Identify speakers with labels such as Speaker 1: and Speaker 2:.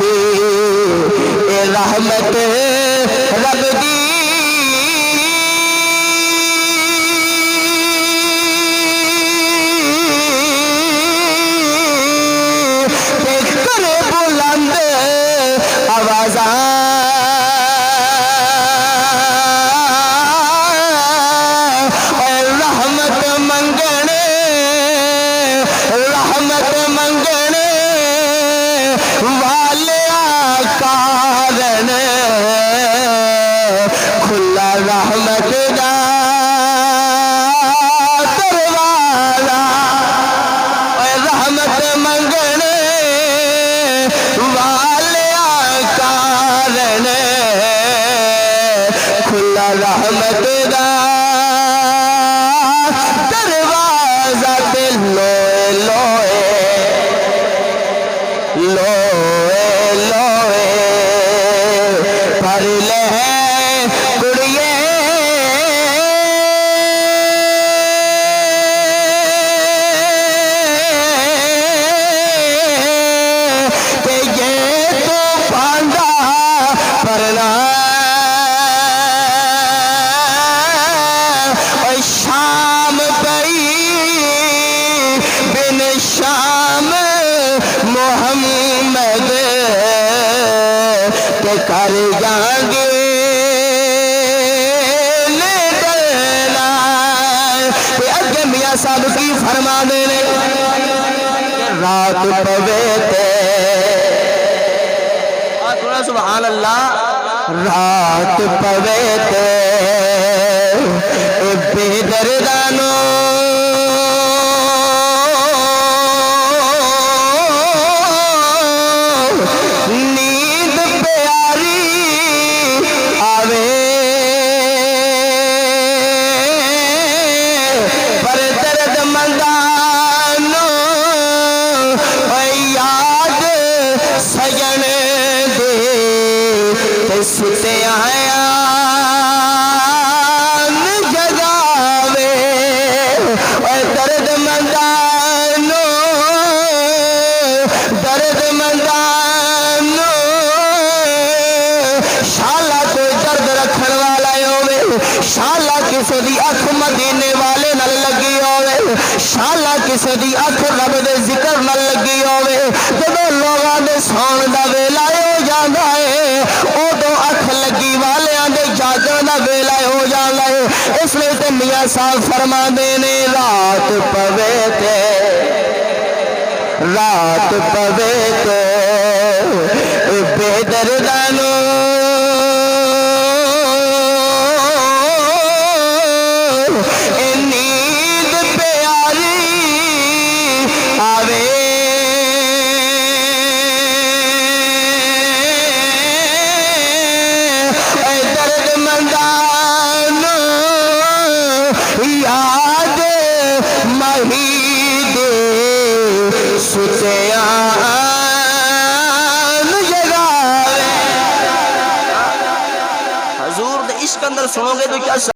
Speaker 1: دی اے رحمت رب دی کرے بلند آوازاں رحمت دا دروازہ رحمت منگنے والے کارن کھلا رحمت دا دروازہ تے لوئے لوئے لوئے پر لے شام پئی بن شام محمد تے کر جانگے لیڈنا تے اگے میاں صاحب کی فرما دینے رات پوے تے سبحان اللہ رات پوے تے بے دردانو نیند پیاری آوے پر درد مندانو یاد سجن دے ستے آیا درد مندانو شالا کوئی درد رکھن والا ہوئے شالا کسی دی اکھ مدینے والے نہ لگی ہوئے شالا کسی دی اکھ رب دے ذکر نہ لگی ہوئے جب لوگاں دے سون دا ویلا ہو جانا ہے ادو اکھ لگی والے دے جاگن دا ویلا ہو جانا ہے اس لیے تے میاں صاحب فرما دینے رات پوے تے بے دردانو نیند پیاری آوے درد مندانو یاد مہید ستیان جگاوے حضور دے عشق اندر سنو گے تو کیا